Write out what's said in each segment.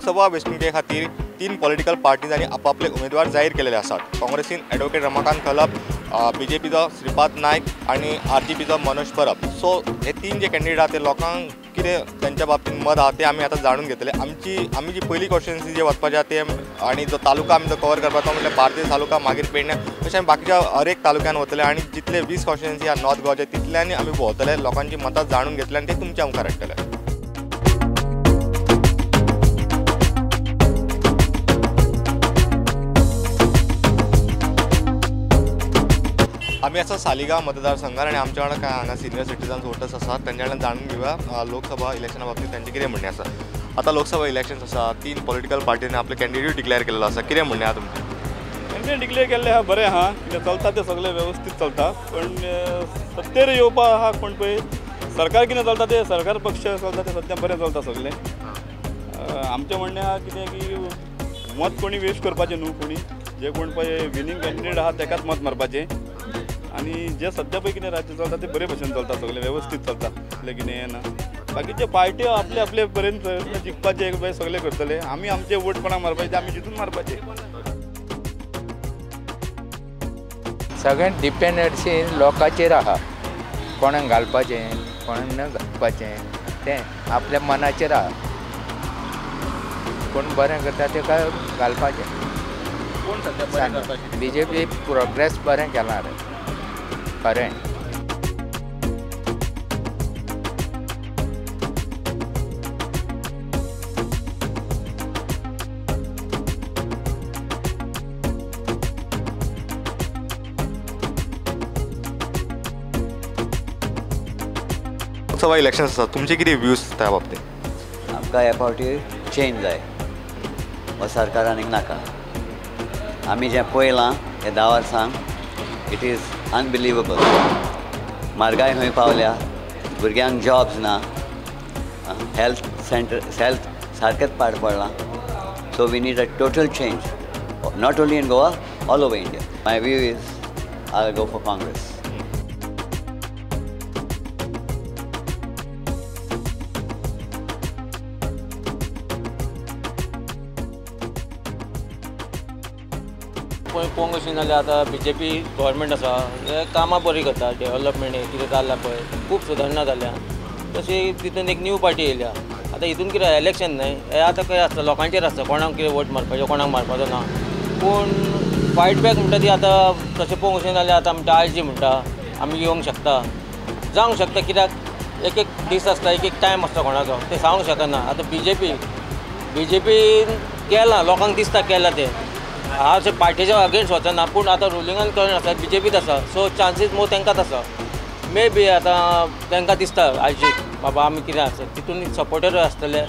लोकसभा वेंचणुके खातीर 3 पॉलिटिकल पार्टीजांनी आपापले उमेदवार जाहीर केलेले आसात। काँग्रेसीन ॲडव्होकेट रमाकांत खलप, बीजेपीचो श्रीपाद नायक आणि आरजीपीचो मनोज परब। सो हे 3 जे कॅन्डिडेट आहात ते लोकांक कितें त्यांच्या बाबतीत मत आहात ते आमी आतां जाणून घेतले। आमी जी पयली कॉन्स्टिट्युएन्सी जे वचपाचे आहा ते आनी जो तालुका आमी जो कवर करपाचो म्हणल्यार बार्देस तालुका, मागीर पेडण्या, अशें आमी बाकीच्या हर एक तालुक्यान वतले आणि जितले 20 कॉन्स्टिट्युएन्सी आहा नॉर्थ गोवाचे तितल्यांनी आमी भोंवतले, लोकांची मतां जाणून घेतले आणि ते तुमच्या मुखार हाडटले। आम्ही आसा सालिगांव मतदारसंघात आणि आमच्या वांगडा काय हांगा सिनियर सिटीजन्स वोटर्स आसात, त्यांच्या कडल्यान जाणून घेवया लोकसभा इलेक्शना बाबतीत त्यांचे कितें म्हणणें आसा। आता लोकसभा इलेक्शन्स आसा, 3 पॉलिटिकल पार्टीनी आपले कॅन्डिडेट डिक्लेअर केलेलो आसा, कितें म्हणणें आहा तुमचें? कॅन्डिडेट डिक्लेअर केल्ले आहा बरें आहा, कित्याक चलता तें सगळें वेवस्थीत चलता, पण सत्तेर येवपा आहा कोण पळय सरकार कितें चलता तें सरकार पक्ष चलता तें सद्या बरें चलता सगळें। आमचें म्हणणें आहा कितें की मत कोणी वेस्ट करपाचें न्हू, कोणी जे कोण पळय विनींग कॅन्डिडेट आहा तेकाच मत मारपाचें आणि जे सध्या पळय कितें राज्य चलता ते बरे भशेन चलता, सगळें वेवस्थीत चलता, असलें कितें हें ना। बाकीचे पार्ट्यो आपले आपले पर्यंत प्रयत्न जिखपाचे पळय सगळे करतले, आमी आमचे वोट कोणाक मारपाचे ते आमी जितून मारपाचे। सगळें डिपेंड हरशीं लोकांचेर आहा, कोणाक घालपाचें कोणाक न घालपाचें तें आपल्या मनाचेर आहा। कोण बरें करता तेका घालपाचें। कोण सध्या बरें करपाचें? बीजेपी प्रोग्रेस बरें केलां रे खरें। लोकसभा इलेक्शन्स आसा, तुमचे कितें व्ह्यूज त्या बाबतीत? आमकां ह्या फावटी चेंज जाय, हो सरकार आनीक नाका। आमी जें पळयलां हे 10 वर्सांक इट इज अनबिलिवेबल। म्हारगाय खंय पावल्या, भुरग्यांक जॉब्स ना, हेल्थ सारकेंच पाड पडलां। So we need a total change, not only in Goa, all over India. My view is I go for Congress. पळोवंक अशें नाल्यार आतां बीजेपी गव्हर्मेंट आसा हे कामां बरी करता, डेव्हलपमेंट कितें जाल्ला पळय खूब सुदारणां जाल्या। तशी तितून एक न्यू पार्टी येयल्या। आतां हितून कितें इलेक्शन न्हय, हे आतां खंय आसता लोकांचेर आसता, कोणाक कितें वोट मारपाचें कोणाक मारपाचो ना। पूण फायट बॅक म्हणटा ती आतां तशें पळोवंक अशें नाल्यार आतां आमच्या आयजी म्हणटा आमी येवंक शकता, जावंक शकता, कित्याक एक एक दीस आसता, एक एक टायम आसता कोणाचो, तें सांगूंक शकना। आतां बीजेपीन केलां, लोकांक दिसता केलां तें, हांव अशें पार्टीच्या अगेन्स्ट वचना, पूण आतां रुलिंगान कळना आसा बीजेपीत आसा, सो चान्सीस मोर तेंकांच आसा। मे बी आतां तेंकां दिसता आयजीक बाबा आमी कितें आसा तितून सपोर्टर आसतले,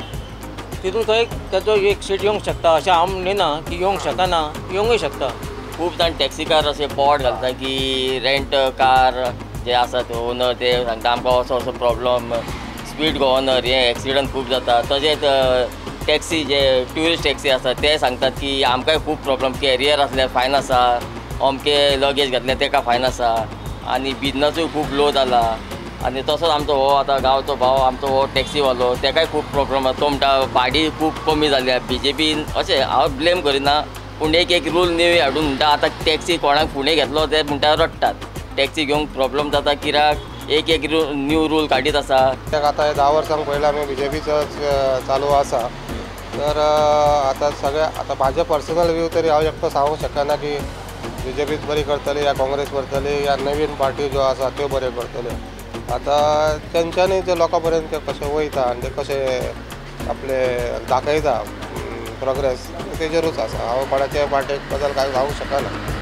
तितून खंय तेजो एक सीट येवंक शकता अशें हांव म्हणिना की येवंक शकना, येवंकूय शकता। खूब जाण टॅक्सी कार अशें बोर्ड घालता की रेंट कार जे आसा ते ओनर ते सांगता आमकां असो असो प्रॉब्लम, स्पीड गव्हर्नर हे एक्सिडंट खूब जाता। तशेंच टॅक्सी जे ट्युरिस्ट टॅक्सी आसा ते सांगतात की आमकांय खूब प्रॉब्लम, कॅरियर असले फायन आसा, अमके लगेज घातले तेका फायन आसा, आनी बिजनसूय खूब लो जाला। आनी तसोच आमचो हो आतां गांवचो भाव आमचो हो टॅक्सीवालो तेकाय खूब प्रॉब्लम आसा, तो म्हणटा भाडी खूब कमी जाल्या बीजेपीन। अशें हांव ब्लेम करिना, पूण एक रूल न्यू हाडून म्हणटा आतां टॅक्सी कोणाक फुडें घेतलो ते म्हणटा रडटात, टॅक्सी घेवंक प्रॉब्लम जाता कित्याक एक न्यू रूल काडीत आसा। आतां 10 वर्सांक पयला आमी बीजेपीचो चालू आसा, तर आता माझे पर्सनल व्यू तरी हांव एकटो सांगूंक शकना की बीजेपीच बरी करतली या काँग्रेस करतली या नवीन पार्टी ज्यो आसा त्यो बरे करतले। आता तेंच्यांनी ते लोकां पर्यंत ते कशें वयता आनी ते कशें आपले दाखयता प्रोग्रेस तेजेरूच आसा। हांव कोणाचे पार्टेक बद्दल कांय सांगूंक शकना।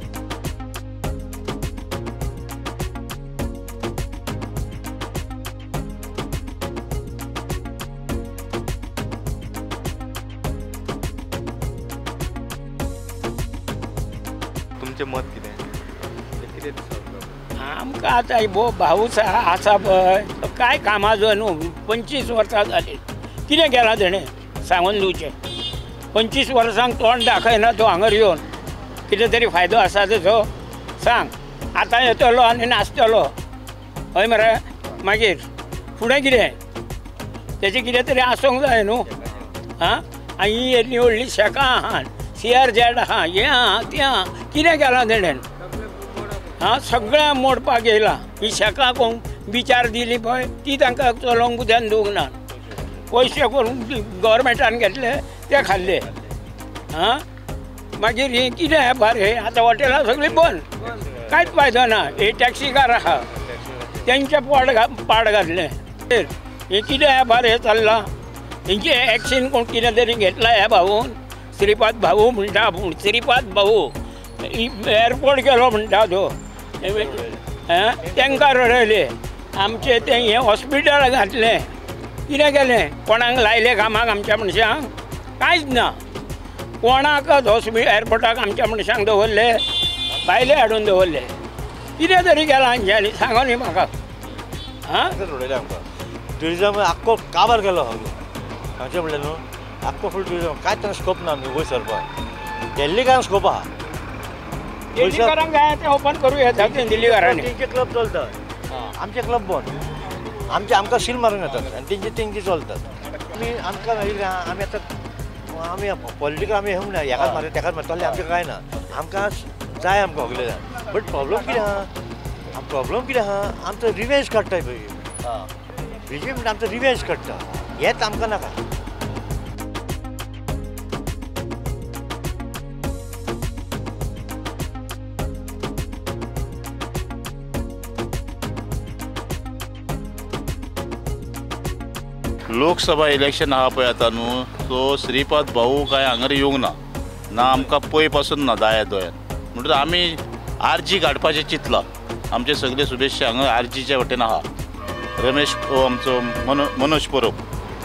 तुमचें मत कितें? आमकां आतां भाऊ आसा पळय काय कामाचो न्हू, 25 वर्सां जालीं, कितें केलां तेणें सांगून दिवचें। 25 वर्सांक तोंड दाखयना तो हांगर येवन, कितें तरी फायदो आसा तेजो सांग। आतां येतलो आनी नासतलो हय मरे, मागीर फुडें कितें तेजें कितें तरी आसूंक जाय न्हू। हां आनी येदली व्हडली शेकां आहात CRZ आहा हें आहा तें आहा कितें केलां तेणेन सगळ्यां मोडपाक येयला ही शेकां कोण बिचार दिली पळय ती तांकां चलोवंक उद्यान दिवंक ना पयशे करून गव्हर्मेंटान घेतले ते खाल्ले मागीर हे कितें एपार हे आतां हॉटेलां सगळीं बंद कांयच फायदो ना हे टॅक्सीकार आहा तेंचे पाड घातले हे कितें एपार हे चल्लां हेंचे एक्शन कोण कितें तरी घेतला ह्या भाऊन श्रीपाद भाऊ म्हणटा पूण श्रीपाद भाऊ एअरपोर्ट गेलो म्हणटा तो तांकां रडयले आमचे तें हें हॉस्पिटल घातलें कितें केलें कोणाक लायले कामाक आमच्या मनशांक कांयच ना कोणाकच एअरपोर्टाक आमच्या मनशांक दवरले भायले हाडून दवरले कितें तरी केलां हांच्यांनी सांगो न्ही म्हाका रडयले आमकां ट्युरिजम आख्खो काबार केलो हांगचें म्हणलें न्हू आख्खो फूल ट्युरिजम कांयच तांकां स्कोप ना आमगे वयर सरपाक दिल्लीकारांक स्कोप आहा दिल्लीकारांक जाय तें ओपन करूं येता तें दिल्लीकारांनी तेंचे क्लब चलतात आमचे क्लब बंद आमकां सील मारून येतात आनी तेंचे चलतात आमकां आमी आतां आमी पॉलिटिकल आमी हें ना हेकाच मारता तेकाच मारता तसलें आमचें कांय ना आमकां जाय आमकां सगलें जाय बट प्रॉब्लम कितें आहा आमचो रिवेंज काडटाय पळय BJP म्हणटा आमचो रिवेंज काडटा हेंच आमकां नाका लोकसभा इलेक्शन आहा पळय आतां न्हू सो श्रीपाद भाऊ कांय हांगर येवंक ना आमकां पय पासून ना दाया दोयान म्हणटच आमी RG काडपाचें चिंतलां आमचे सगळे शुभेच्छा हांगा RGच्या वटेन आहा रमेश आमचो मनोज परब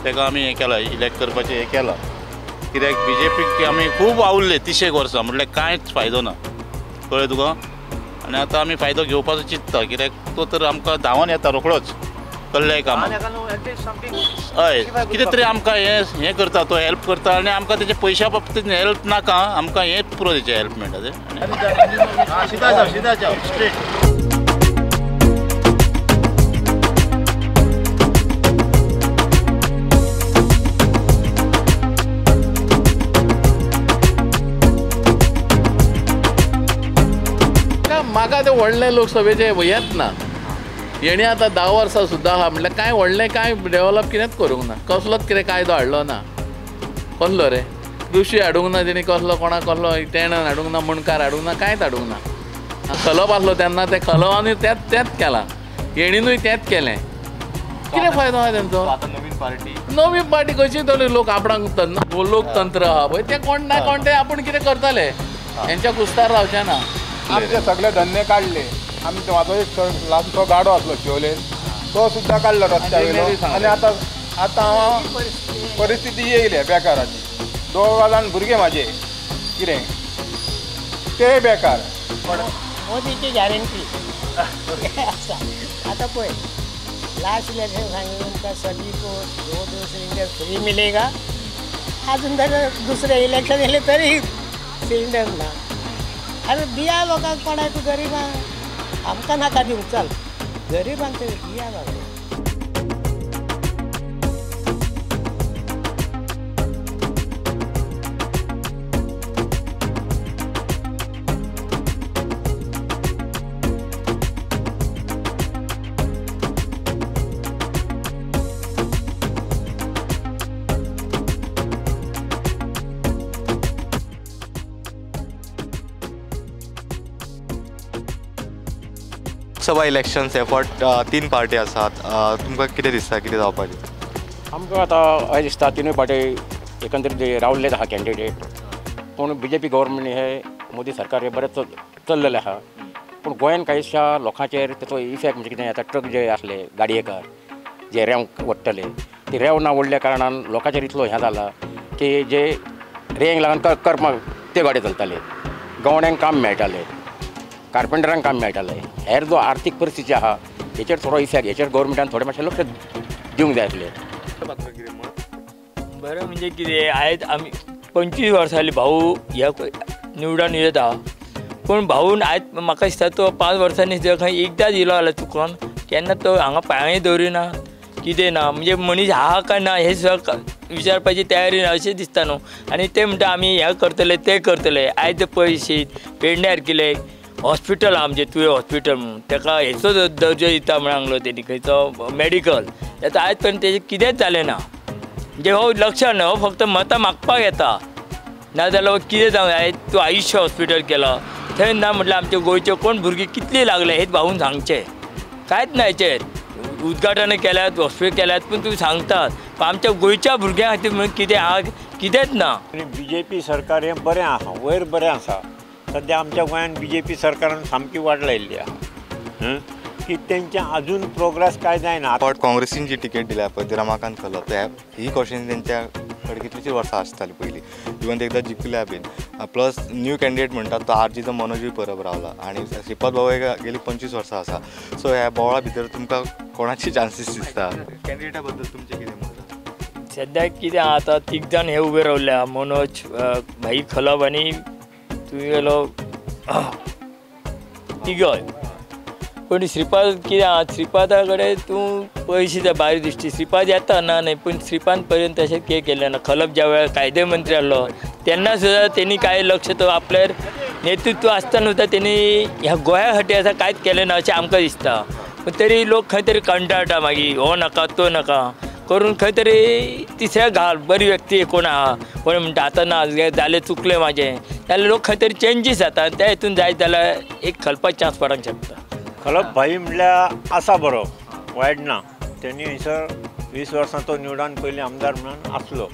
ताका आमी हें केलां इलेक्ट करपाचें हें केलां कित्याक BJPक आमी खूब आवडले 30 वर्सां म्हटल्यार कांयच फायदो ना कळ्ळें तुका आनी आतां आमी फायदो घेवपाचो चिंतता कित्याक तो तर आमकां धांवन येता रोखडोच कसलेंय काम हय कितें तरी आमकां हें करता तो हेल्प करता आनी आमकां तेजे पयशा बाबतींत हेल्प नाका आमकां हें पुरो तेजें हेल्प मेळटा तें स्ट्रेट म्हाका ते व्हडले लोकसभेचे येत ना हेणी आतां 10 वर्सां सुद्दां आहा म्हटल्यार कांय व्हडलें कांय डेव्हलप कितेंच करूंक ना कसलोच कितें कायदो हाडलो ना कसलो रे कृशी हाडूंक ना तेणी कसलो कोणाक कसलो टॅनन हाडूंक ना मुणकार हाडूंक ना कांयच हाडूंक ना खलप आसलो तेन्ना ते खलवांनी तेंच केलां हेणीनूय तेंच केलें कितें फायदो आहा तेंचो नवीन पार्टी कशी तरी लोक आपणाक लोकतंत्र आहा पळय तें कोण ना कोण ते आपूण कितें करतले हेंच्या कुस्तार रावचे ना आमचे सगळे धंदे काडले आमी म्हाजो एक ल्हानसो गाडो आसलो शिवलेन तो सुद्दां काडलो रस्त्या वयलो आनी आतां हांव परिस्थिती येयले बेकाराची 2 जाण भुरगे म्हाजे कितें ते बेकार मोदीची गॅरंटी आतां पळय लास्ट इलेक्शन सांगितलं उनका सभी को 2 सिलेंडर फ्री मिलेगा अजून तर दुसरे इलेक्शन येले तरी सिलेंडर ना अरे दिया लोकांक कोणाक गरिबांक आमकां नाका दिवंक चल गरिबांक दिया बाबा लोकसभा इलेक्शन्स हे फावट 3 पार्टी आसात तुमकां कितें दिसता कितें जावपाचें आमकां आतां अशें दिसता तिनूय पार्टी एकंदरीत रावल्लेच आहा कॅन्डिडेट पूण BJP गव्हर्मेंट हे मोदी सरकार हे बरेंच चल्लेलें आहा पूण गोंयान कांयशा लोकांचेर तेचो इफेक्ट म्हणजे कितें आतां ट्रक जे आसले गाडयेकार जे रेंव ओडटले ते रेंव ना ओडल्या कारणान लोकांचेर इतलो हें जाला की जे रेंक लागून करपाक ते गाडी चलताले गवण्यांक काम मेळटालें कार्पेंटरांक काम मेळटालें हेर जो आर्थीक परिस्थिती आहा हेचेर थोडो इफेक्ट हेचेर गव्हर्मेंटान थोडें मातशें लक्ष दिवंक जाय आसलें बरें म्हणजे कितें आयज आमी 25 वर्सां जालीं भाऊ ह्या निवडून येता पूण भाऊन आयज म्हाका दिसता तो 5 वर्सांनी जर खंय एकदांच येयलो जाल्यार चुकून केन्ना तो हांगा पांय दवरिना कितें ना म्हणजे मनीस आहा काय ना हें सुद्दां विचारपाची तयारी ना अशें दिसता न्हू. आनी ते म्हणटा आमी हें करतले ते करतले. आयज पयशे पेडण्यार केले हॉस्पिटल आमचें तुवें हॉस्पिटल म्हणून ताका हेचो दर्जो दिता म्हणून सांगलो तेणी खंयचो मेडिकल. आतां आयज पर्यंत तेजें कितेंच जालें ना. म्हणजे हो लक्षान न्हू, हो फक्त मतां मागपाक येता. नाजाल्यार कितें जावं आयज तूं आयुश्य हॉस्पिटल केला थंय ना म्हटल्यार आमचे गोंयचे कोण भुरगे कितले लागले हेच भावून सांगचे. कांयच ना हेचेर उद्घाटन केल्यात हॉस्पिटल केल्यात पूण तुमी सांगतात पण आमच्या गोंयच्या भुरग्यां खातीर म्हणून कितें आहा कितेंच ना. BJP सरकार हें बरें आसा, वयर बरें आसा. सद्या आमच्या गोंयांत BJP सरकारान सामकी वाट लायिल्ली आहा की तेंचें अजून प्रोग्रेस काय जायना. बट काँग्रेसीन जी तिकेट दिल्या पळय ती रमाकांत खलप ही कॉन्स्टिट्युएन्सी तेंच्या कडेन कितलींशीं वर्सां आसतालीं पयलीं इवन ते एकदां जिखल्या बीन. प्लस न्यू कॅन्डिडेट म्हणटात तो RGचो मनोजूय परब रावला आनी श्रीपाद भाऊ गेली 25 वर्सां आसा. सो ह्या बोवळा भितर तुमकां कोणाची चान्सीस दिसता? कॅन्डिडेटा बद्दल तुमचें कितें मत? सद्याक कितें आतां 3 जाण हे उबे रावल्या मनोज भाई खलप आनी तुवें गेलो तिगय. पण श्रीपाद कितें आहा श्रीपादा कडेन तूं पयशे भायर दिश्टी श्रीपाद येता ना न्हय पूण श्रीपाद पर्यंत तशें कितें केलें ना. खलप ज्या वेळार कायदे मंत्री आसलो तेन्ना सुद्दां तेणी कांय लक्ष तो आपल्यार नेतृत्व आसतना सुद्दां तेणी ह्या गोंया खातीर आसा कांयच केलें ना अशें आमकां दिसता. पूण तरी लोक खंय तरी कंटाळटा मागीर हो नाका तो नाका करून खंय तरी तिसऱ्या घाल बरी व्यक्ती कोण आहा कोण म्हणटा आतां ना जालें चुकलें म्हाजें जाल्यार लोक खंय तरी चेंजीस जाता. त्या हितून जायत जाल्यार एक खलपाक चान्स पडोंक शकता. खलप भाई म्हणल्यार आसा बरो, वायट ना. तेणी हयसर 20 वर्सां तो निवडान पयलीं आमदार म्हणून आसलो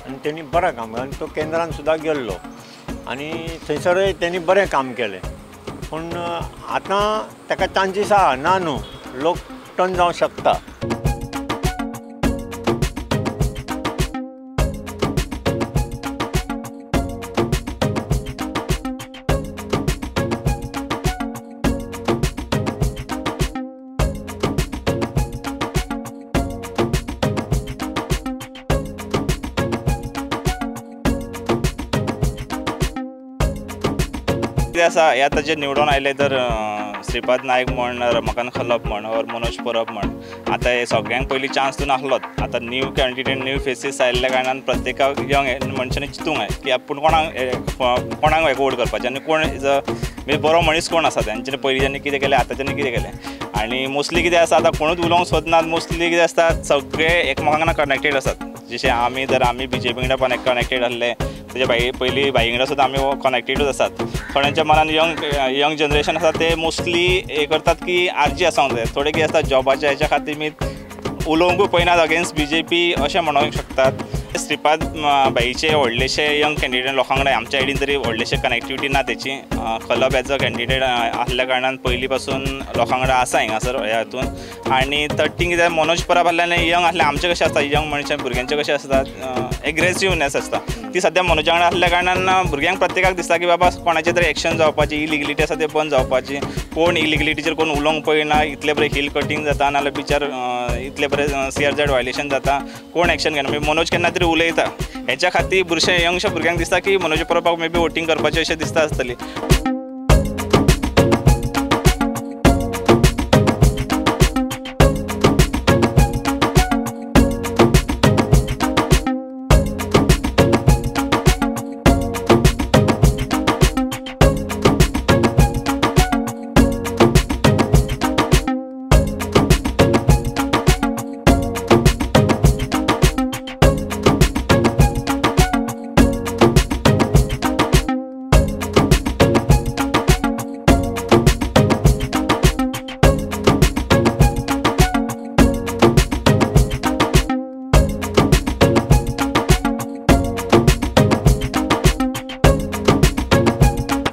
आनी तेणी बरें काम केलें. आनी तो केंद्रान सुद्दां गेल्लो आनी थंयसरय तेणी बरें काम केलें. पूण आतां ताका चान्सीस आहा ना न्हू, लोक टर्न जावंक शकता. आसा हे आतां जे निवडून आयले तर श्रीपाद नायक म्हण रमाकांत खलप म्हण और मनोज परब म्हण आतां हे सगळ्यांक पयलीं चान्स दिवन आसलोच. आतां न्यू कॅन्डिडेट न्यू फेसीस आयिल्ल्या कारणान प्रत्येकाक यंग मनशांनी चिंतूंक जाय की आपूण कोणाक वोट करपाचें आनी कोण म्हणजे बरो मनीस कोण आसा तेंच्यांनी पयलींच्यांनी कितें केलें आतांच्यांनी कितें केलें. आनी मोस्टली कितें आसा आतां कोणूच उलोवंक सोदनात. मोस्टली कितें आसता सगळे एकमेकां वांगडा कनेक्टेड आसात. जशें आमी BJP वांगडा कनेक्टेड आसले तेजे पयलीं भाई वांगडा सुद्दां आमी कनेक्टेडूच आसात. थोड्यांच्या मनान यंग जनरेशन आसा ते मोस्टली हे करतात की RG आसूंक जाय. थोडे कितें आसता जॉबाच्या हेच्या खातीर बी उलोवंकूय पळयनात अगेन्स्ट BJP अशें म्हणूंक शकतात. श्रीपाद भाईचे व्हडलेशे यंग कॅन्डिडेट लोकां कडेन आमच्या सायडीन तरी व्हडलेशे कनेक्टिविटी ना तेची. खलप एज अ कॅन्डिडेट आसल्या कारणान पयलीं पासून लोकां कडेन आसा हिंगासर ह्या हातून. आनी थर्ड थिंग कितें मनोज परब आसल्यान यंग आसले आमचे कशें आसता यंग मनशां भुरग्यांचे कशें आसतात एग्रेसिवनेस आसता ती सद्या मनोजा कडेन आसल्या कारणान भुरग्यांक प्रत्येकाक दिसता की बाबा कोणाचें तरी एक्शन जावपाची इलिगलिटी आसा ते बंद जावपाची. कोण इलिगलिटीचेर कोण उलोवंक पळयना. इतले बरें हिल कटींग जाता नाल्यार बिचार इतले बरें CRZ वायलेशन जाता कोण एक्शन घेना. म्हणजे मनोज केन्ना तरी उलयता हेच्या खातीर बुरशे यंगशे भुरग्यांक दिसता की मनोज परबाक मे बी वोटींग करपाचें अशें दिसता आसतली.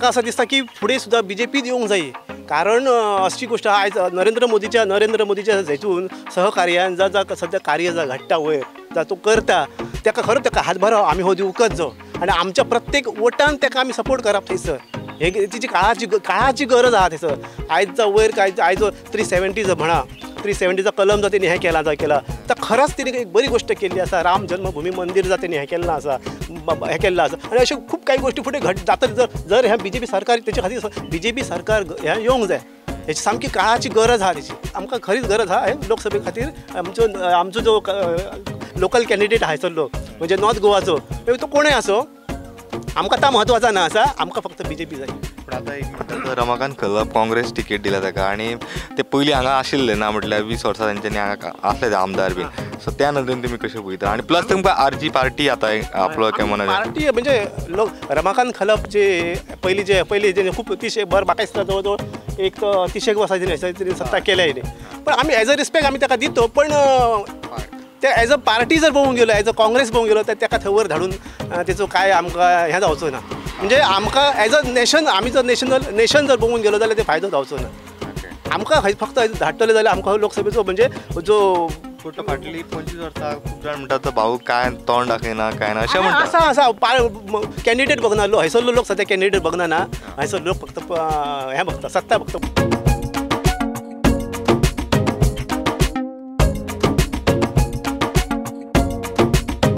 असं दिसता की पुढे सुद्धा BJP येवंक जाय. कारण अशी गोष्ट आयज नरेंद्र मोदीच्या हेतून सहकार्यान जा सध्या कार्य जा घडटा वयर जा तो करता ताका खरो ताका हातभार आमी हो दिवकच जो आनी आमच्या प्रत्येक वोटान ताका आमी सपोर्ट करप थंयसर. हे तिची काळाची गरज आहा थंयसर. आयज वयर आयज 370 म्हणा 370चा कलम जो तेणी हें केला तर खरंच तेणी एक बरी गोष्ट केल्ली आसा. राम जन्मभूमी मंदिर जा तेणी हें केल्लें आसा आनी अशें खूब काही गोष्टी फुडें जाता. जर हें BJP सरकार तेच्या खातीर BJP सरकार हें येवंक जाय. हेची सामकी काळाची गरज आहा तेची आमकां खरीच गरज आहा. लोकसभे खातीर आमचो जो लोकल कॅन्डिडेट आहा हायसरलो म्हणजे नॉर्थ गोवाचो तो कोणूय आसो आमकां ता म्हत्वाचा ना आसा आमकां फक्त BJP जाय. पण आतां एक म्हणटा रमाकांत खलप काँग्रेस तिकेट दिल्या ताका आनी ते पयलीं हांगा आशिल्ले ना म्हटल्यार 20 वर्सां तेंच्यांनी हांगा असले आमदार बीन सो त्या नदरेन तुमी कशें पळयता आनी प्लस तुमकां RG पार्टी आतां आपलो पार्टी म्हणजे लोक रमाकांत खलप जे पयलीं जे खूब तिशे म्हाका दिसता जवळ जवळ एक 30 वर्सांची सत्ता केल्या हेणी पण आमी एज अ रिस्पेक्ट आमी ताका दितो पण ते एज अ पार्टी जर पळोवंक गेलो एज अ काँग्रेस पळोवंक गेलो तर ताका थंय वर धाडून तेचो काय आमकां हें जावचो ना म्हणजे आमकां एज अ नेशन आमी जर नेशन जर पळोवंक गेलो जाल्यार ते फायदो जावचो ना आमकां फक्त धाडटले जाल्यार आमकां लोकसभेचो म्हणजे जो फाटली 25 वर्सां खूब जाण म्हणटात तो भाऊ काय तोंड दाखयना काय ना अशें म्हणटा आसा कॅन्डिडेट बघना हयसरलो लोक सद्या कॅन्डिडेट बघना ना हयसर लोक फक्त हें बघता सत्ता बघता.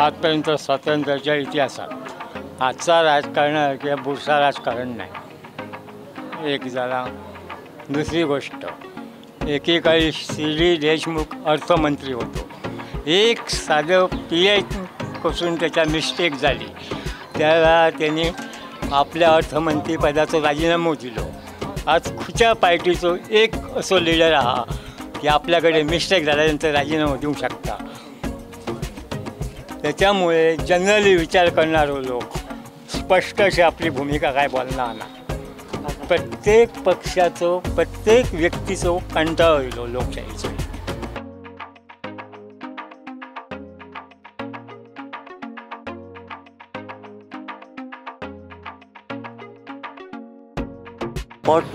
आजपर्यंत स्वातंत्र्याच्या इतिहासात आजचा राजकारण किंवा बुरसा राजकारण नाही. एक झाला. दुसरी गोष्ट एकेकाळी CD देशमुख अर्थमंत्री होतो. एक साधं PI पासून त्याच्या मिस्टेक झाली त्याला त्यांनी आपल्या अर्थमंत्रीपदाचो राजीनामो दिलो. आज खुच्या पार्टीचो एक असो लिडर आहा की आपल्याकडे मिस्टेक झाल्यानंतर राजीनामो देऊ शकता. त्याच्यामुळे जनरली विचार करणारे लोक स्पष्ट अशी आपली भूमिका काय बोलणार ना. प्रत्येक पक्षाचो प्रत्येक व्यक्तीचो कंटाळो येयलो लोकशाहीचो.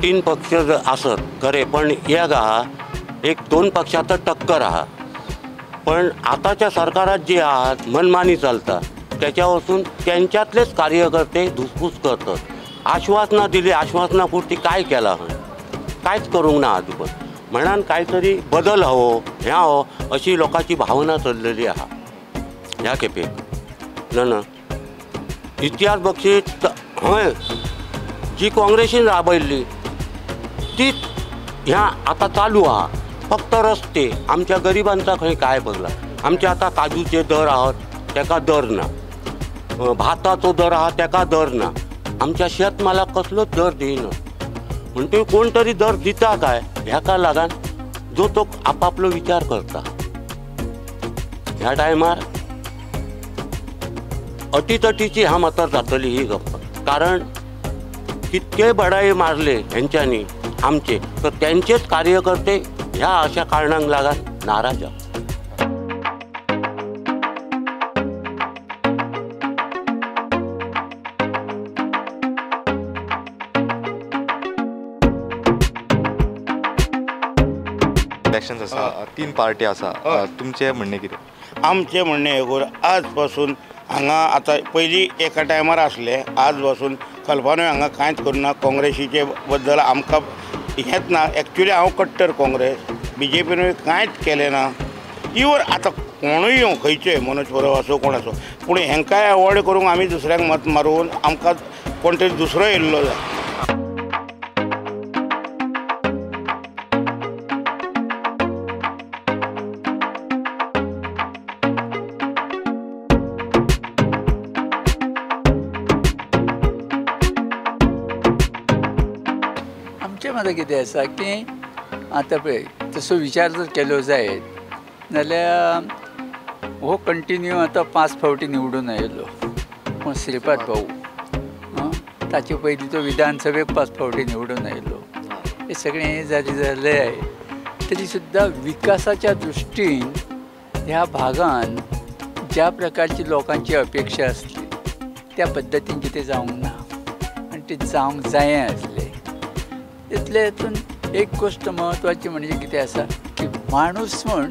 तीन पक्ष असत खरे पण एक आहा एक 2 पक्षात टक्कर आहा पण आताच्या सरकारात जे आहात मनमानी चालता त्याच्या वचून त्यांच्यातलेच कार्यकर्ते धुसफूस करतात. आश्वासना दिली आश्वासनापुरती काय केला कांयच करूंक ना आजून म्हणून काहीतरी बदल हवो ह्या हो अशी लोकांची भावना चललेली आहा ह्या खेपेक ना इतिहास बक्षीस हय जी काँग्रेसीन राबयल्ली तीच ह्या आता चालू आहा. फक्त रस्ते आमच्या गरिबांचा खंय काय बघला आमचे आता काजूचे दर आहात त्याका दर ना भाताचो दर आहा त्याका दर ना आमच्या शेतमालाक कसलोच दर दिना म्हणटकीर कोण तरी दर दिता काय ह्याका लागून जो तो आपापलो विचार करता. ह्या टायमार अटीतटीची ह्या मातर जातली ही गप्प कारण कितके बडाई मारले हेंच्यांनी आमचे तर त्यांचेच कार्यकर्ते ह्या अशा कारणांक लागून नाराज आहात. इलेक्शन्स आसा 3 पार्टी आसा तुमचे म्हणणे कितें? आमचे म्हणणे हें आज पासून हांगा आतां पयलीं एका टायमार आसले आज पासून कल्पना हांगा कांयच करना काँग्रेसीचे बद्दल आमकां हेंच ना. एक्चुली हांव कट्टर काँग्रेस BJPनूय कांयच केलें ना. इवन आतां कोणूय येवं खंयचेय मनोज परब आसूं कोण आसूं पूण हेंकाय अवॉयड करूंक आमी दुसऱ्यांक मत मारून आमकां कोण तरी दुसरो येयल्लो जाय. आमचें कितें आसा की आतां पळय तसो विचार जर केलो जायत जाल्यार हो कंटिन्यू आतां 5 फावटी निवडून आयलो पूण श्रीपाद भाऊ ताचे पयलीं तो विधानसभेक 5 फावटी निवडून आयलो. हे सगळें जाले तरी सुद्दां विकासाच्या दृश्टीन ह्या भागान ज्या प्रकारची लोकांची अपेक्षा आसली त्या पद्दतीन कितें जावंक ना आनी तें जावंक जायें आसलें. तितले हितून एक गोष्ट महत्वाची म्हणजे कितें आसा की माणूस म्हण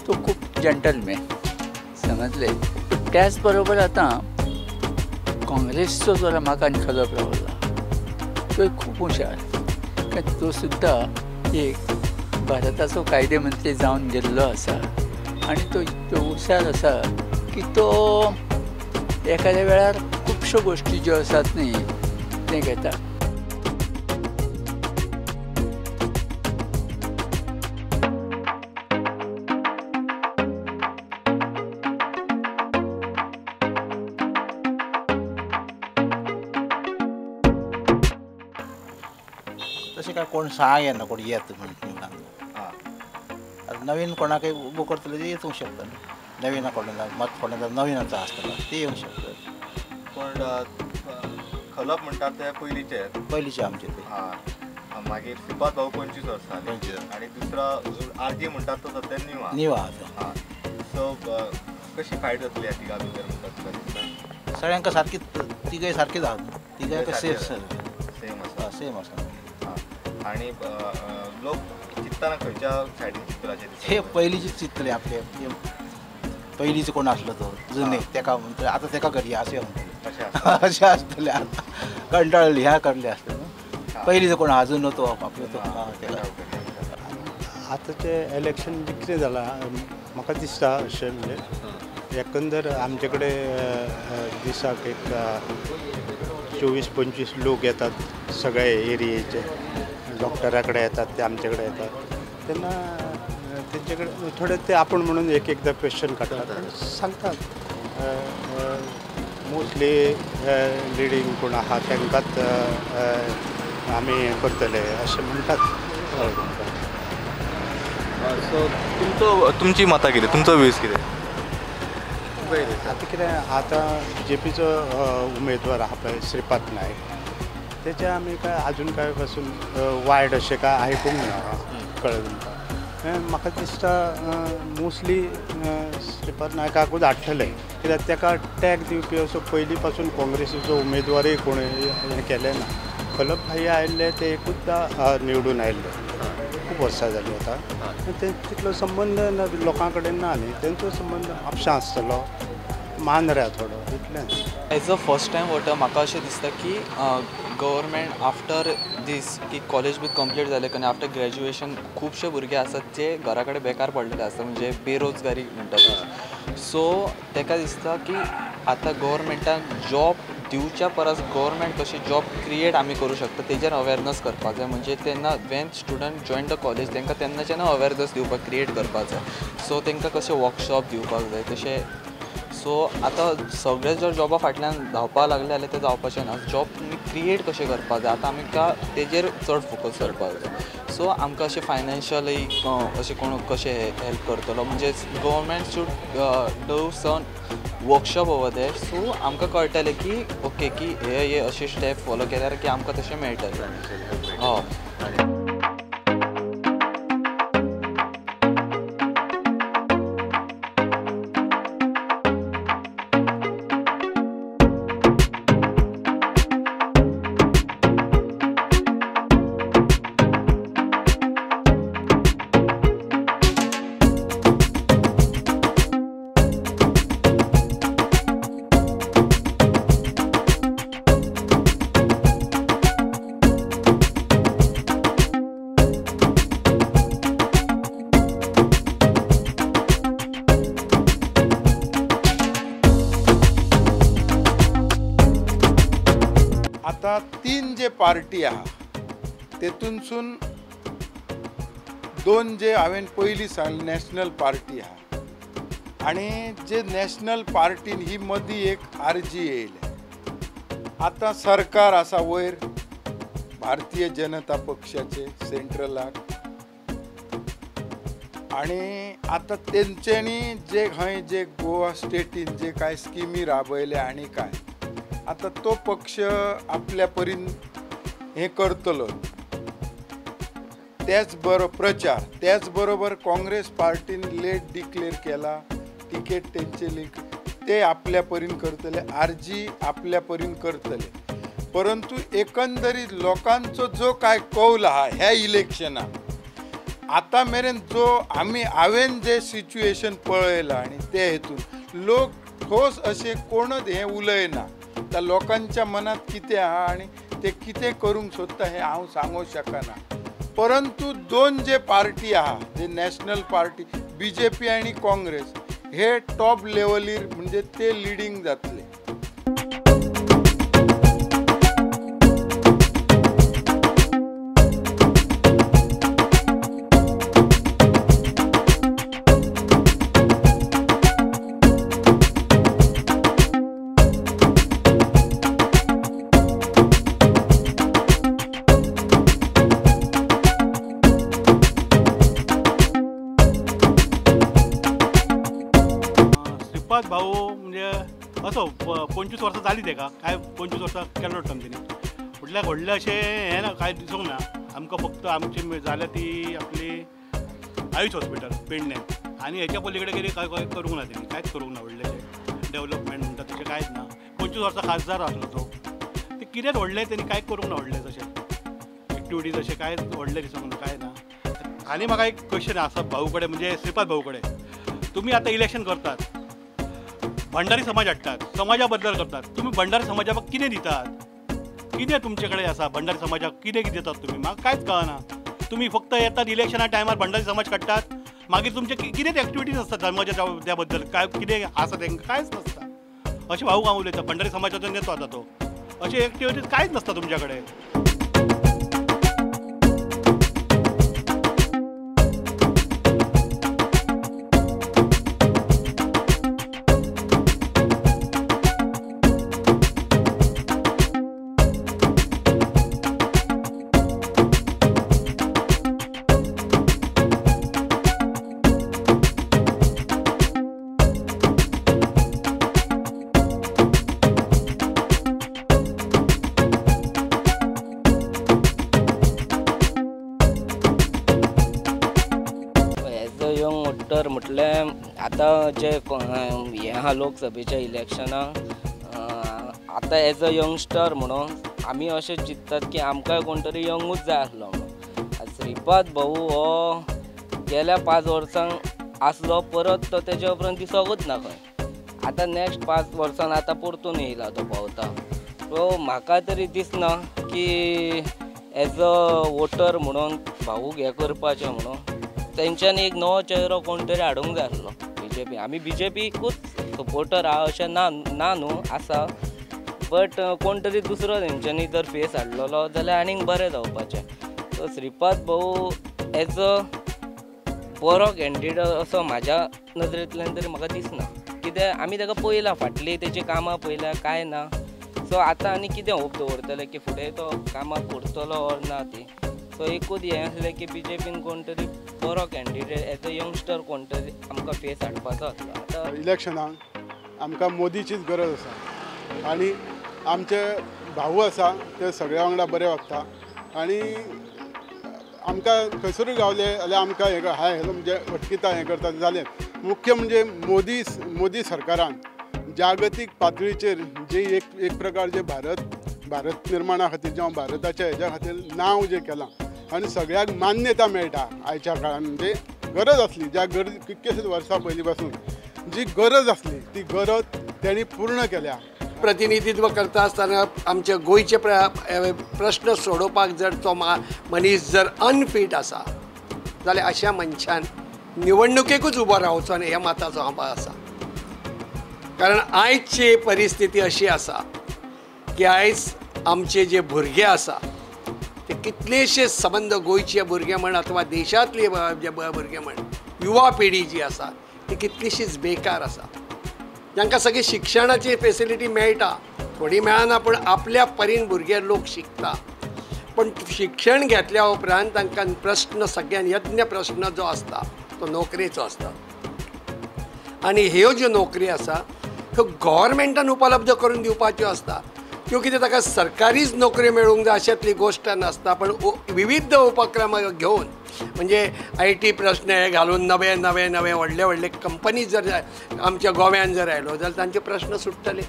तो खूब जंटलमॅन समजले. त्याच बरोबर आतां काँग्रेसचो जो रमाकांत खलप रावला तो खूब हुशार तो सुद्दां एक भारताचो कायदे मंत्री जावन गेल्लो आसा आनी तो हुशार आसा की तो एखाद्या वेळार खुबश्यो गोश्टी ज्यो आसात न्ही ते घेता. काय कोण सांग येना कोण येत म्हणून निवडांक आता नवीन कोणाकय उबो करतले ते येवंक शकता न्ही नवीन कोणाला मत कोणाचा नवीनाचा आसतलो ते येवंक शकता पण खलप म्हणटात ते पयलीचे आमचे ते मागीर श्रीपाद भाऊ 25 वर्सां आणि दुसरा आरजी म्हणटात तो सध्या नीव आहा सो कशी फायट जातली ह्या तिगा भितर म्हणटात सगळ्यांक सारकी तिगाय सारकीच आहा तिगाय सेफ सेम आसा आणि लोक चित्ताना खंयच्या सायडीन चिंतलाचे हे पयलींचे चिंतले आपले पयलींचो कोण आसलो तो जुने तेका म्हणटा आतां तेका करया अशें म्हणटाले अशें आसतलें आतां कंटाळली ह्या करले आसतलें पयलींचो कोण अजून तो आपलो तो आतांचें इलेक्शन कितें जालां म्हाका दिसता अशें म्हणजे एकंदर आमचे कडेन दिसाक एक 24-25 लोक येतात सगळ्या एरियेचे डॉक्टरा कडेन येतात ते आमचे कडेन येतात तेन्ना तेंचे कडेन थोडे ते आपण म्हणून एक एकदां क्वेश्चन काडटात सांगतात मोस्टली लिडींग कोण आहा तांकांच आमी करतले अशें म्हणटात सो तुमची मतां कितें तुमचो व्यूज कितें आतां कितें आतां BJPचो उमेदवार आहा पळय श्रीपाद नायक तेचे आमी काय आजून काय पासून वायट अशें काय आयकूंक ना कळ्ळें म्हाका दिसता मोस्टली श्रीपाद नायकाकूच हाडटले कित्याक तेका टॅग दिवपी असो पयलीं पासून काँग्रेसीचो उमेदवारय कोण हें केलें ना खलप भाई आयिल्ले ते एकूचदां निवडून आयिल्ले खूब वर्सां जालीं आतां ते तितलो संबंद लोकां कडेन ना न्ही तेंचो संबंद म्हापशां आसतलो मांद्र्या थोडो इतलेंच as a first time voter म्हाका अशें दिसता की गव्हर्मेंट आफ्टर दीस की कॉलेज बी कंप्लीट जालें आनी आफ्टर ग्रॅज्युएशन खुबशे भुरगे आसात जे घरा कडेन बेकार पडलेले आसता म्हणजे बेरोजगारी म्हणटात सो ताका दिसता की आतां गव्हर्मेंटाक जॉब दिवच्या परस गव्हर्मेंट कशी जॉब क्रिएट आमी करूं शकता तेजेर अवेरनस करपाक जाय म्हणजे तेन्ना Wien student join the college तांकां तेन्नाच्यान अवेरनस दिवपाक क्रिएट करपाक जाय सो तांकां कशें वर्कशॉप दिवपाक जाय तशें सो आतां सगळे जर जॉबा फाटल्यान धांवपाक लागले जाल्यार तें जावपाचें ना जॉब तुमी क्रिएट कशें करपाक जाय आतां आमकां तेजेर चड फोकस करपाक जाय सो आमकां अशें फायनान्शियली अशें कोण कशें हेल्प करतलो म्हणजे government should do some workshop over there so आमकां कळटलें की ओके की हे अशे स्टेप फॉलो केल्यार की आमकां तशें मेळटलें हय आता 3 जे पार्टी आहा तेतूनसून 2 जे हांवें पयलीं सांगले नॅशनल पार्टी आहा आणि जे नॅशनल पार्टीन ही मदीं एक आरजी येयले आता सरकार आसा वयर भारतीय जनता पक्षाचे सेंट्रलाक आणि आता तेंच्यांनी जे खंय जे गोवा स्टेटीन जे काय स्किमी राबयल्या आणि काय आता तो पक्ष आपल्या परीन हे करतलो त्याच प्रचार त्याच बरोबर काँग्रेस पार्टीन लेट डिक्लेअर केला तिकेट त्यांचे ते आपल्या परीन करतले आरजी आपल्या परीन करतले परंतु एकंदरीत लोकांचो जो काय कौल हा ह्या इलेक्शनाक आता मेरेन जो हांवें जे सिच्युएशन पळयलां आणि ते हेतून लोक ठोस असे कोणच हे उलयना त्या लोकांच्या मनात कितें आहा आणि ते कितें करूंक सोदता हे हांव सांगूंक शकना परंतु 2 जे पार्टी आहा जे नॅशनल पार्टी BJP आणि काँग्रेस हे टॉप लेवलीर म्हणजे ते लिडींग जातले श्रीपाद भाऊ म्हणजे असो 25 वर्सां जाली तेका काय 25 वर्सां केलो तेणी म्हटल्यार व्हडलें अशें हें ना कांय दिसूंक ना आमकां फक्त आमची जाल्या ती आपली आयुष हॉस्पिटल पेडण्यान आनी हेच्या पलीकडे कितें काय करूंक ना तेणी कांयच करूंक ना व्हडलेशें डेवलपमेंट म्हणटा तशें कांयच ना 25 वर्सां खासदार आसलो तो ते कितेंच व्हडलें तेणी कांय करूंक ना व्हडलें तशें एक्टिविटीज अशें कांयच व्हडलें दिसूंक ना कांय ना. आनी म्हाका एक क्वेश्चन आसा भाऊ कडेन म्हणजे श्रीपाद भाऊ कडेन तुम्ही आता इलेक्शन करतात भंडारी समाज हाडटात समाजा बद्दल करतात तुम्ही भंडारी समाजाक कितें दितात कितें तुमचे कडेन आसा भंडारी समाजाक कितें दितात तुम्ही म्हाका कांयच कळना तुम्ही फक्त येतात इलेक्शना टायमार भंडारी समाज काडटात मागीर तुमचे कितें एक्टिविटीज आसतात समाजाच्या त्या बद्दल काय कितें आसा तांकां कांयच नसता अशें भाऊ हांव उलयता भंडारी समाजाचो नेतो आतां तो अशे एक्टिविटीज कांयच नसता तुमच्या कडेन. वोटर म्हटल्यार आतां जे हें आहा लोकसभेच्या इलेक्शनाक आतां एज अ यंगस्टर म्हणून आमी अशें चिंततात की आमकांय कोण तरी यंगूच जाय आसलो म्हणून. श्रीपाद भाऊ हो गेल्या 5 वर्सांक आसलो परत तो तेच्या उपरांत दिसोकूच ना खंय. आतां नेक्स्ट 5 वर्सान आतां परतून येयला तो भोंवता सो म्हाका तरी दिसना की एज अ वोटर म्हणून भाऊक हें करपाचें म्हणून तेंच्यांनी एक नवो चेहरो कोण तरी हाडूंक जाय आसलो BJP. आमी BJPकूच सपोर्टर आहा अशें ना न्हू आसा बट कोण तरी दुसरो तेंच्यांनी जर फेस हाडलेलो जाल्यार आनीक बरें जावपाचें. सो श्रीपाद भाऊ एज अ बरो कॅन्डिडेट असो म्हाज्या नदरेंतल्यान तरी म्हाका दिसना कित्याक आमी ताका पळयलां फाटलीं तेची कामां पळयल्या काय ना सो आतां आनी कितें होप दवरतले की फुडें तो कामां करतलो ऑर ना ती. सो एकूच हें आसलें की BJPन कोण तरी बरो कॅन्डिडेट एज अ यंगस्टर कोण तरी आमकां फेस हाडपाचो आसलो. आतां इलेक्शनाक आमकां मोदीचीच गरज आसा आनी आमचे भाऊ आसा ते सगळ्या वांगडा बरे वागता आनी आमकां खंयसरूय गावले जाल्यार आमकां हें हाय हॅलो म्हणजे अटकिता हें करता जालें. मुख्य म्हणजे मोदी सरकारान जागतीक पातळीचेर जे एक प्रकार जे भारत निर्माणा खातीर जावं भारताच्या हेज्या खातीर नांव जें केलां आनी सगळ्याक मान्यता मेळटा आयच्या काळान म्हणजे गरज आसली ज्या कितकेशीच वर्सां पयलीं पासून जी गरज आसली ती गरज तेणी पूर्ण केल्या. प्रतिनिधित्व करता आसतना आमचे गोंयचे प्रश्न सोडोवपाक जर तो मनीस जर अनफीट आसा जाल्यार अशा मनशान निवडणुकेकूच उबो रावचो न्ही हें मताचो हांव आसा. कारण आयची परिस्थिती अशी आसा की आयज आमचे जे भुरगे आसा ते कितलेशे संबंद गोंयचे भुरगे म्हण अथवा देशांतले जे भुरगे म्हण युवा पिढी जी आसा ती कितलीशीच बेकार आसा. तांकां सगळी शिक्षणाची फेसिलिटी मेळटा थोडी मेळना पूण आपल्या परीन भुरगे लोक शिकता पण शिक्षण घेतल्या उपरांत तांकां प्रश्न सगळ्यान यज्ञ प्रश्न जो आसता तो नोकरेचो आसता आनी ह्यो ज्यो नोकरी आसा ह्यो गव्हर्मेंटान उपलब्ध करून दिवपाच्यो आसता. त्यो कितें ताका सरकारीच नोकरी मेळूंक जाय अशेंतली गोश्ट नासता पण विविध उपक्रम घेवन म्हणजे IT प्रश्न हे घालून नवे व्हडले कंपनी जर आमच्या गोव्यान जर आयलो जाल्यार तांचे प्रश्न सुट्टले.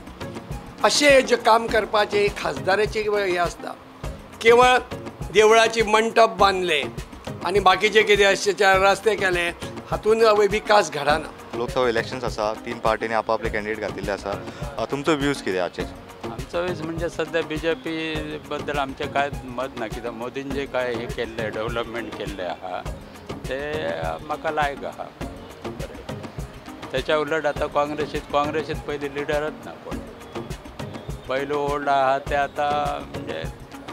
अशें जे काम करपाचें खासदाराची हें आसता. केवळ देवळाची मंटप बांदले आनी बाकीचे कितें अशें रस्ते केले हातून विकास घडना. लोकसभा इलेक्शन्स आसा 3 पार्टींनी आपले कॅन्डिडेट घातिल्ले आसा तुमचो व्ह्यूज कितें हाचेर? आमचो व्ह्यूज म्हणजे सध्या BJP बद्दल आमचें कांय मत ना कित्याक मोदीन जे काय हे केल्ले डेव्हलपमेंट केल्ले आहा ते म्हाका लायक आहा बरें. तेच्या उलट आतां काँग्रेसीत पयलीं लिडरच ना कोण पयलो ओल्ड आहा ते आतां म्हणजे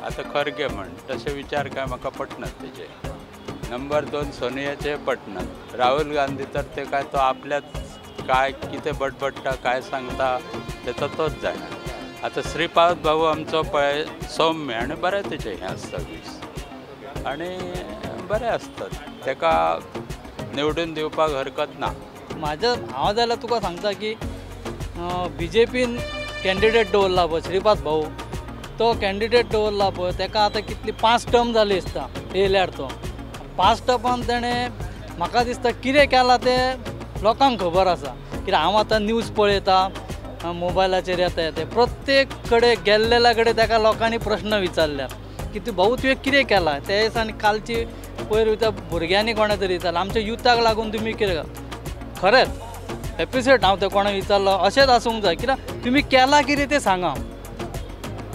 आतां खरगे म्हण तशे विचार काय म्हाका पटनात तेजे. नंबर 2 सोनियाचे पटनात. राहुल गांधी तर ते काय तो आपल्याच काय कितें बडबडटा काय सांगता तेचो तोच जाणा. आतां श्रीपाद भाऊ आमचो पळय सौम्य आनी बरें तेचें हें आसता व्यूज आनी बरें आसतात ताका निवडून दिवपाक हरकत ना. हांव जाल्यार तुका सांगता की BJPन कॅन्डिडेट दवरला पळय श्रीपाद भाऊ, तो कॅन्डिडेट दवरला पळय ताका आतां कितली 5 टर्म जाली दिसता येयल्यार तो 5 टर्मान तेणें म्हाका दिसता कितें केलां तें लोकांक खबर आसा. कित्याक हांव आतां न्यूज पळयता मोबायलाचेर येता ते प्रत्येक कडेन गेल्लेल्या कडेन ताका लोकांनी प्रश्न विचारल्यात की तूं भाऊ तुवें कितें केलां. त्या दिसांनी कालची पयर त्या भुरग्यांनी कोणा तरी विचारलां आमच्या युथाक लागून तुमी कितें खरेंच एपिसोड हांव ते कोणा विचारलो अशेंच आसूंक जाय. कित्याक तुमी केलां कितें तें सांगा.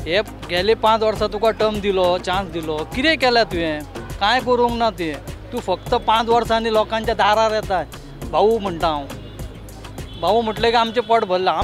हे गेले 5 वर्सां तुका टर्म दिलो चान्स दिलो कितें केलें तुवें कांय करूंक ना तुवें. तूं फक्त 5 वर्सांनी लोकांच्या दारार येता भाऊ म्हणटा हांव. भाऊ म्हटलें की आमचें पोट भरलां.